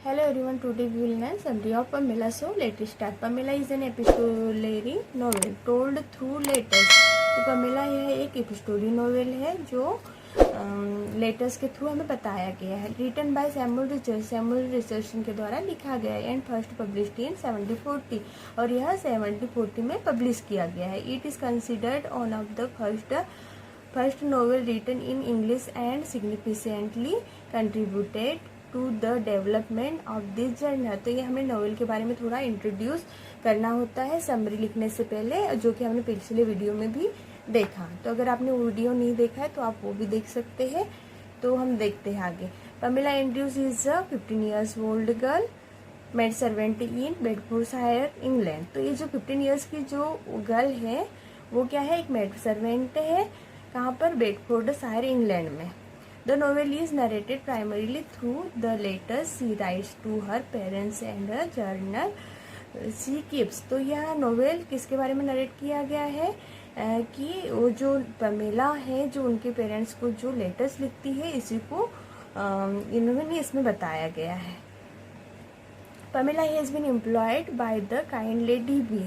Hello everyone, today we will learn summary of Pamela. So let's start. Pamela is an epistolary novel told through letters. तो Pamela यह एक एपिस्टोरी novel है जो letters के through हमें बताया गया है. रिटन बाय सैमुअल रिचर्डसन के द्वारा लिखा गया है एंड फर्स्ट पब्लिश्ड इन 1740 और यह 1740 में पब्लिश किया गया है. It is considered one of the first novel written in English and significantly contributed to the development of this journal. तो ये हमें नॉवेल के बारे में थोड़ा इंट्रोड्यूस करना होता है समरी लिखने से पहले, जो कि हमने पिछले वीडियो में भी देखा. तो अगर आपने वो वीडियो नहीं देखा है तो आप वो भी देख सकते हैं. तो हम देखते हैं आगे. Pamela Andrews is a 15 years old girl maid servant in Bedfordshire England. तो ये जो 15 years की जो गर्ल है वो क्या है, एक मेड सर्वेंट है. कहाँ पर? बेडफोर्डशायर इंग्लैंड में. The novel is narrated primarily through the letters she writes to her parents and a journal she keeps. तो यह नोवेल किसके बारे में नरेट किया गया है कि वो जो पमेला है जो उनके पेरेंट्स को जो लेटर्स लिखती है इसी को इन्होंने इसमें बताया गया है. Pamela has been employed by the kind lady B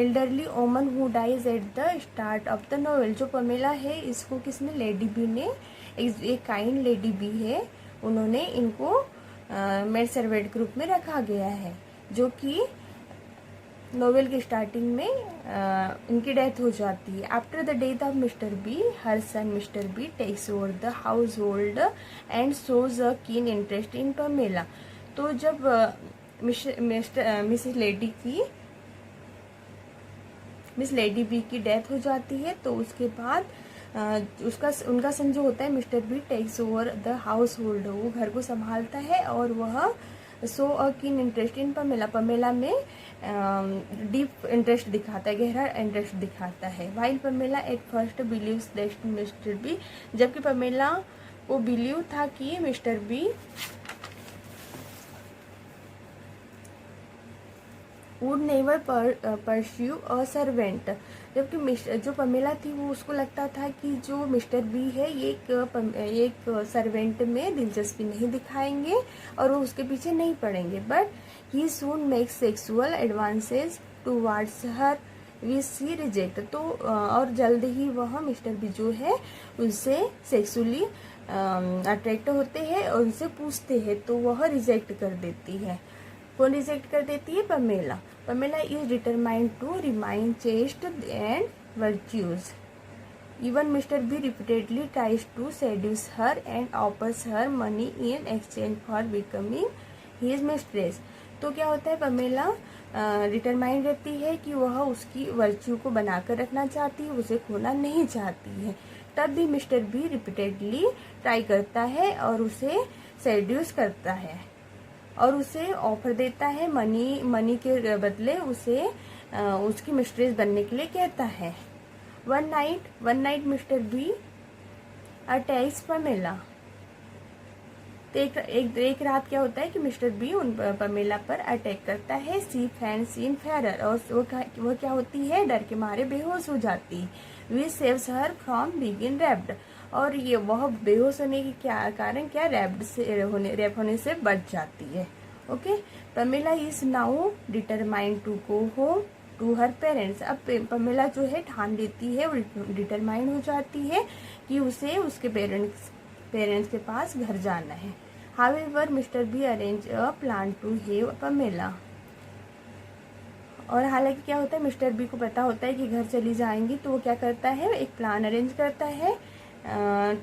elderly woman who dies at the start of the novel. जो पमेला है इसको किसने, लेडी बी ने, एक काइंड लेडी बी है, उन्होंने इनको मेड सर्वेंट ग्रुप में रखा गया है. जो कि नोवेल की स्टार्टिंग में इनकी डेथ हो जाती है. After the death of mister B her son mister B takes over the household and shows a keen interest in Pamela. तो जब मिस लेडी बी की डेथ हो जाती है तो उसके बाद उनका सन जो होता है mister B takes over the household, वो घर को संभालता है और वह so a keen interest in Pamela, Pamela में डीप इंटरेस्ट दिखाता है, गहरा इंटरेस्ट दिखाता है. While Pamela at first believes that Mr B, जबकि पमेला को बिलीव था कि mister B would never pursue a servant. जबकि जो पमेला थी वो उसको लगता था कि जो मिस्टर बी है ये एक सर्वेंट में दिलचस्पी नहीं दिखाएंगे और वो उसके पीछे नहीं पड़ेंगे. But he soon makes sexual advances towards her which she reject. तो और जल्द ही वह मिस्टर बी जो है उनसे सेक्सुअली अट्रैक्ट होते हैं और उनसे पूछते हैं तो वह रिजेक्ट कर देती है. कौन रिजेक्ट कर देती है? Pamela. Pamela is determined to remain chaste and virtues. Even mister B repeatedly tries to seduce her and offers her money in exchange for becoming his mistress. तो क्या होता है, पमेला डिटरमाइंड रहती है कि वह उसकी वर्च्यू को बनाकर रखना चाहती है, उसे खोना नहीं चाहती है. तब भी मिस्टर बी रिपीटेडली ट्राई करता है और उसे सेड्यूस करता है और उसे ऑफर देता है, मनी के बदले उसे उसकी मिस्ट्रेस बनने के लिए कहता है. One night mister B attacks Pamela. तो एक रात क्या होता है कि मिस्टर बी उन पमेला पर अटैक करता है. सी फैंस इन फेरर, और वो क्या होती है, डर के मारे बेहोश हो जाती. वी सेव्स हर फ्रॉम बिगिन रैप्ड, और ये वह बेहोश होने के कारण क्या रैप होने से बच जाती है. Okay. Pamela is now determined to go home to her parents. अब पमेला जो है ठान लेती है और डिटरमाइंड हो जाती है कि उसे उसके पेरेंट्स के पास घर जाना है. However mister B arrange a plan to have Pamela. और हालांकि क्या होता है, मिस्टर बी को पता होता है कि घर चली जाएंगी तो वो क्या करता है, एक प्लान अरेंज करता है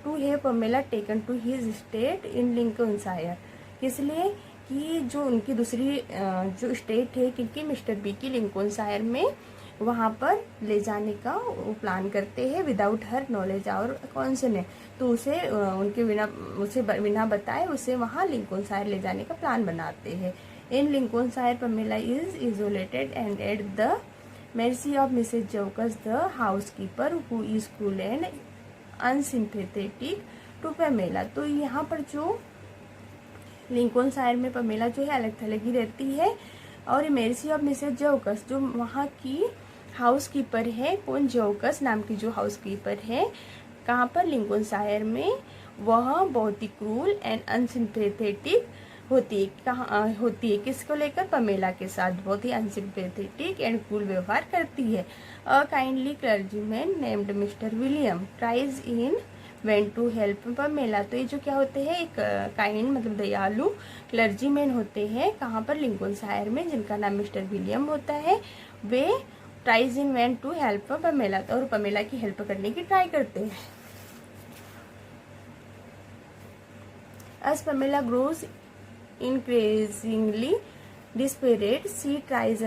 to have Pamela taken to his state in Lincolnshire. इसलिए कि जो उनकी दूसरी जो स्टेट है क्योंकि मिस्टर बी की लिंकनशायर में, वहाँ पर ले जाने का वो प्लान करते हैं विदाउट हर नॉलेज और कॉन्सेंट. तो उसे बिना बताए उसे वहाँ लिंकनशायर ले जाने का प्लान बनाते हैं. In Lincolnshire Pamela is isolated and at the mercy of Mrs. Joukes, the housekeeper, who is cruel and unsympathetic to Pamela. तो यहाँ पर जो लिंकनशायर में पमेला जो है अलग थलग ही रहती है और मेर्सी ऑफ मिसेज जोकस जो वहाँ की हाउसकीपर है, कौन, जोकस नाम की जो हाउसकीपर है, कहाँ पर, लिंकनशायर में, वह बहुत ही क्रूल एंड अनसिंपैथेटिक होती है। कहाँ होती है, किसको लेकर? पमेला के साथ बहुत ही अनसिम्पैथेटिक एंड कूल व्यवहार करती है। A kindly clergyman named Mr William tries in vain to help Pamela. तो ये जो क्या होते हैं, एक काइंड मतलब दयालु क्लर्जीमैन होते हैं, कहाँ पर? लिंकनशायर में, जिनका नाम मिस्टर विलियम होता है। वे tries in vain to help Pamela, और पमेला की हेल्प करने की ट्राई करते हैं। As Pamela grows increasingly desperate, she tries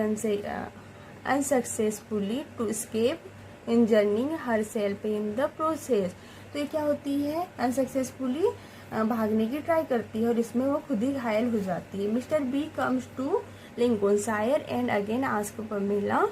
unsuccessfully to escape, injuring herself in the process. तो ये क्या होती है? अनसक्सेसफुली भागने की ट्राई करती है और इसमें वो खुद ही घायल हो जाती है। Mister B comes to Lincolnshire and again ask Pamela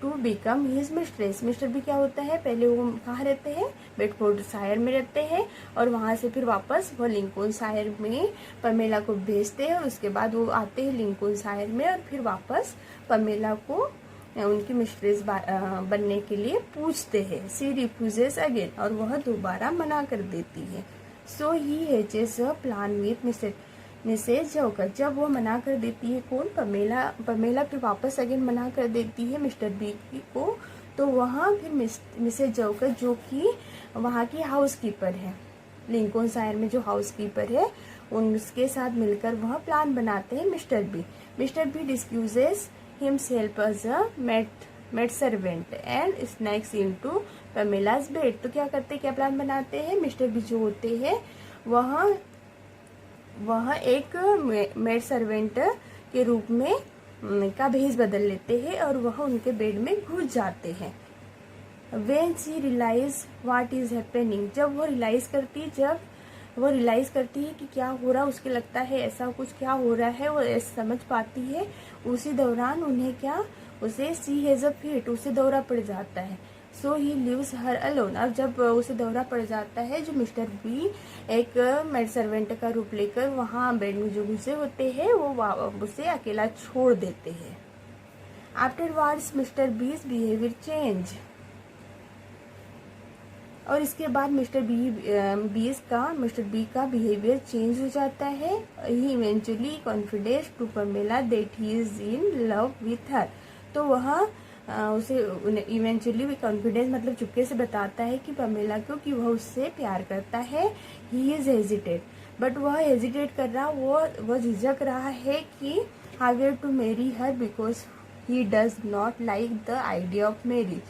to become his mistress. Mister B क्या होता है, पहले वो कहाँ रहते हैं? बेडफोर्डशायर में रहते हैं, और वहाँ से फिर वापस वो लिंकनशायर में पमेला को भेजते हैं, और उसके बाद वो आते हैं लिंकनशायर में, और फिर वापस पमेला को उनकी मिस्ट्रेस बनने के लिए पूछते हैं। सी रिफ्यूजेस अगेन, और वह दोबारा मना कर देती है। So he hatches a plan with Mrs Jewkes. जब वो मना कर देती है, कौन? पमेला फिर वापस अगेन मना कर देती है मिस्टर बी को, तो वहाँ फिर मिसेज जोकर, जो कि वहाँ की हाउस कीपर है, लिंकनशायर में जो हाउस कीपर है, उनके साथ मिलकर वह प्लान बनाते हैं mister B disguises himself as a maid servant and sneaks into Pamela's bed. तो क्या करते हैं, क्या प्लान बनाते हैं? मिस्टर बी जो होते हैं वह एक मेड सर्वेंट के रूप में का भेष बदल लेते हैं, और वह उनके बेड में घुस जाते हैं। When she realize what is happening, जब वो रियलाइज करती है कि क्या हो रहा है, उसके लगता है ऐसा कुछ क्या हो रहा है, वो ऐसा समझ पाती है, उसी दौरान उसे सी हैज अ फिट, उसे दौरा पड़ जाता है। So he lives her alone. अब जब उसे दौरा पड़ जाता है, जो मिस्टर बी एक मेड सर्वेंट का रूप लेकर वहाँ बेड में जो घुसे होते हैं, वो उसे अकेला छोड़ देते हैं। Afterwards Mr B's behaviour change, और इसके बाद मिस्टर बी का बिहेवियर चेंज हो जाता है। He eventually confesses to Pamela that he is in love with her. तो वह उसे इवेंचुअली भी कॉन्फिडेंस मतलब चुपके से बताता है कि पमेला को कि वह उससे प्यार करता है। ही इज हेजिटेट, बट वह हेजिटेट कर रहा, वो झिझक रहा है कि how where to marry her because he does not like the idea of marriage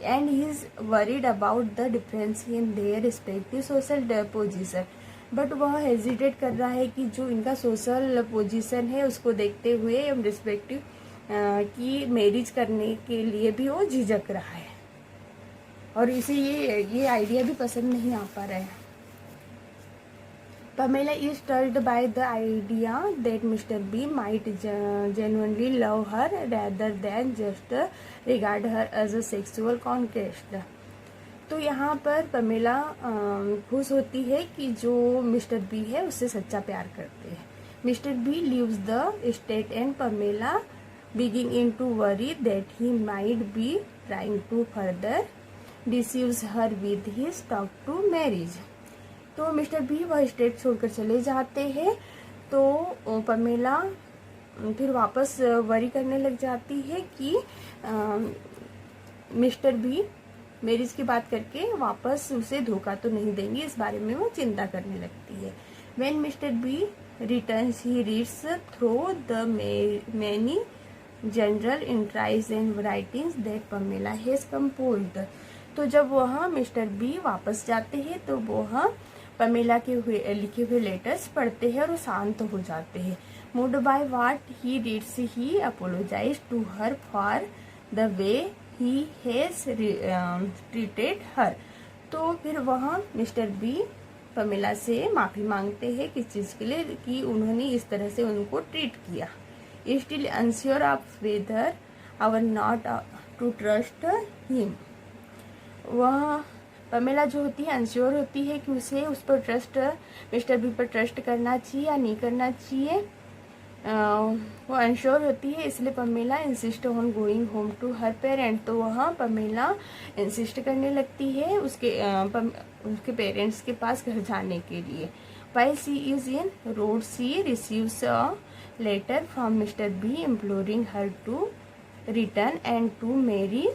and he is worried about the difference in their respective social position. But वह hesitate कर रहा है कि जो इनका सोशल पोजीशन है उसको देखते हुए रिस्पेक्टिव कि मैरिज करने के लिए भी वो झिझक रहा है, और इसे ये आइडिया भी पसंद नहीं आ पा रहा है। Pamela is stirred by the idea that Mr. B might genuinely love her rather than just regard her as a sexual conquest. तो यहाँ पर पमेला खुश होती है कि जो मिस्टर बी है उससे सच्चा प्यार करते हैं। Mister B leaves the state and Pamela begin in to worry that he might be trying to further deceives her with his talk to marriage. तो मिस्टर बी वह स्टेट छोड़कर चले जाते हैं, तो पमेला फिर वापस वरी करने लग जाती है कि मिस्टर बी मैरिज की बात करके वापस उसे धोखा तो नहीं देंगे, इस बारे में वो चिंता करने लगती है। When Mr B returns he reads through the many journal entries and writings that Pamela has composed. तो जब वह मिस्टर बी वापस जाते हैं तो वह पमेला के लिखे हुए लेटर्स पढ़ते हैं और वो शांत हो जाते हैं। Moved by what he reads he apologises to her for the way he has treated her. तो फिर वह मिस्टर बी पमेला से माफ़ी मांगते हैं किस चीज़ के लिए, कि उन्होंने इस तरह से उनको ट्रीट किया। Still unsure of whether or not to trust him. वह पमेला जो होती है अनश्योर होती है कि उसे उस पर ट्रस्ट, मिस्टर बी पर ट्रस्ट करना चाहिए या नहीं करना चाहिए। वो अनश्योर होती है, इसलिए Pamela insist on going home to her parent. तो वहाँ पमेला इंसिस्ट करने लगती है उसके पेरेंट्स के पास घर जाने के लिए। While she is in road, she receives a letter from Mr. B imploring her to return and to marry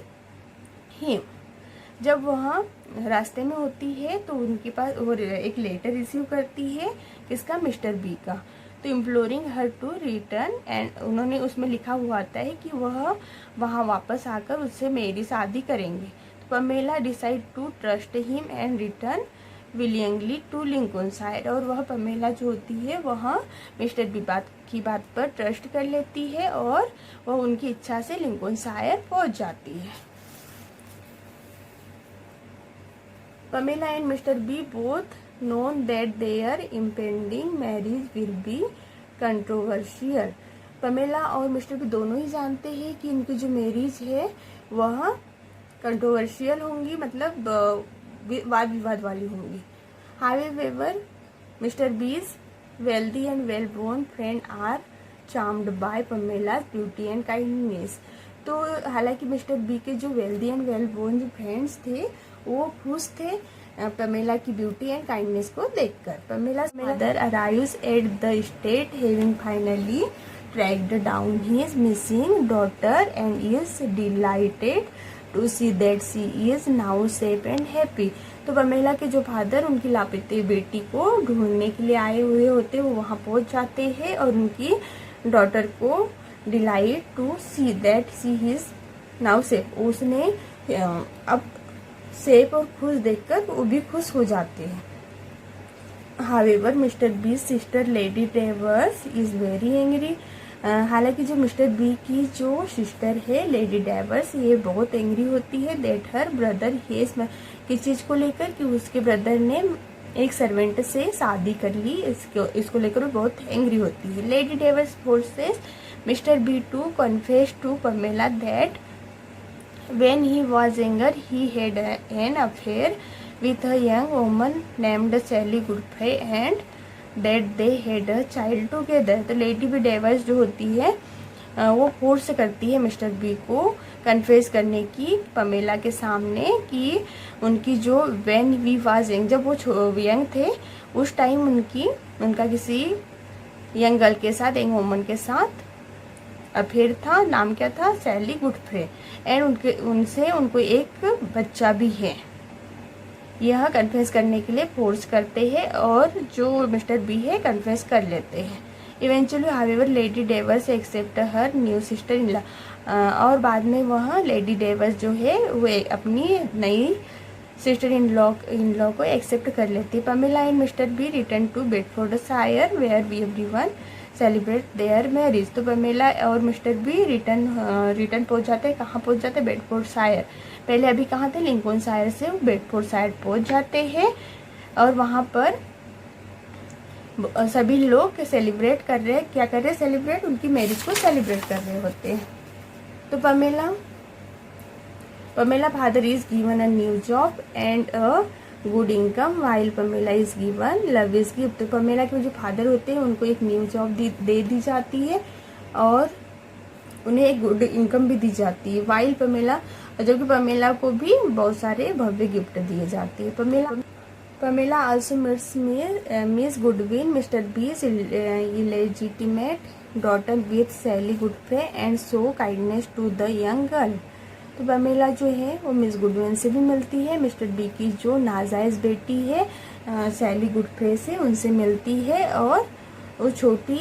him. जब वह रास्ते में होती है तो उनके पास वो एक लेटर रिसीव करती है, किसका, मिस्टर बी का। तो इम्प्लोरिंग हर टू रिटर्न, एंड उन्होंने उसमें लिखा हुआ आता है कि वह वहाँ वापस आकर उससे मेरी शादी करेंगे। तो Pamela decide to trust him and return willingly to Lincolnshire, और वह पमेला जो होती है वह मिस्टर बी की बात पर ट्रस्ट कर लेती है और वह उनकी इच्छा से लिंकनशायर पहुँच जाती है। Pamela and Mr. B both known that their impending marriage will be controversial. Pamela और मिस्टर बी दोनों ही जानते हैं कि इनकी जो मैरिज है वह कंट्रोवर्शियल होंगी, मतलब वाद विवाद वाली होंगी। However, Mr. B's wealthy and well-born friend are charmed by Pamela's beauty and kindness. तो हालांकि मिस्टर बी के जो वेल्दी एंड वेल बोर्न जो फ्रेंड्स थे वो खुश थे पमेला की ब्यूटी एंड काइंडनेस को देखकर। Pamela mother arrives at the state having finally tracked down his missing daughter and is delighted to see that she is now safe and happy. तो Pamela के जो फादर उनकी लापते बेटी को ढूंढने के लिए आए हुए होते, वो वहाँ पहुँच जाते हैं और उनकी डॉटर को delight to see that she is now safe, उसने अब सेफ और खुश देखकर वो भी खुश हो जाते हैं। However Mr B sister Lady Davers is very angry. हालांकि जो मिस्टर बी की जो सिस्टर है लेडी डेवर्स, ये बहुत एंग्री होती है दैट हर ब्रदर हेज, किस चीज को लेकर कि उसके ब्रदर ने एक सर्वेंट से शादी कर ली, इसको लेकर वो बहुत एंग्री होती है। Lady Davers forces Mr B to confess to Pamela that when he was younger he had an affair with a young woman named Sally Godfrey and that they had a child together। तो lady B डेवर्स जो होती है वो force करती है mister B को confess करने की पमेला के सामने कि उनकी जो when we was young, जब वो यंग थे उस टाइम उनका किसी यंग गर्ल के साथ, यंग वुमन के साथ अफेयर था। नाम क्या था, सैली गुडफ्रे, एंड उनसे उनको एक बच्चा भी है। यह कन्फेस करने के लिए फोर्स करते हैं और जो मिस्टर बी है कन्फेस कर लेते हैं। Eventually however Lady Davers accept her new sister in law, और बाद में वह लेडी डेवर्स जो है वो अपनी नई सिस्टर इन लॉ को एक्सेप्ट कर लेती है। Pamela and mister B return to Bedfordshire where we everyone celebrate their marriage. तो पमेला और मिस्टर बी रिटर्न पहुंच जाते हैं, कहाँ पहुंच जाते हैं, बेडफोर्डशायर। पहले अभी कहाँ थे, लिंकनशायर से बेडफोर्डशायर पहुंच जाते हैं और वहाँ पर सभी लोग सेलिब्रेट कर रहे हैं। क्या कर रहे हैं, सेलिब्रेट, उनकी मैरिज को सेलिब्रेट कर रहे होते हैं। तो Pamela father is given a new job and a good income while Pamela is given love is gift. तो पमेला के जो फादर होते हैं उनको एक न्यू जॉब दे दी जाती है और उन्हें एक गुड इनकम भी दी जाती है। वाइल पमेला, जबकि पमेला को भी बहुत सारे भव्य गिफ्ट दिए जाते हैं। Pamela also meets Miss Goodwin Mr B's illegitimate daughter with Sally Godfrey and show kindness to the young girl। तो पमेला जो है वो मिस गुडविन से भी मिलती है, मिस्टर बी की जो नाजायज बेटी है सैली गुडफ्रे से, उनसे मिलती है और वो छोटी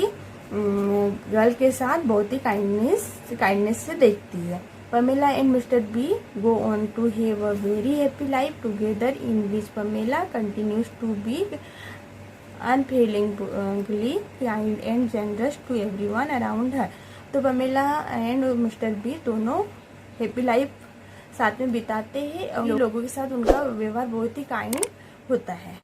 गर्ल के साथ बहुत ही काइंडनेस से देखती है। Pamela and mister B go on to have a very happy life together in which Pamela continues to be unfailingly kind and generous to everyone around her. तो पमेला एंड मिस्टर बी दोनों happy life साथ में बिताते हैं और लोगों के साथ उनका व्यवहार बहुत ही काइंड होता है।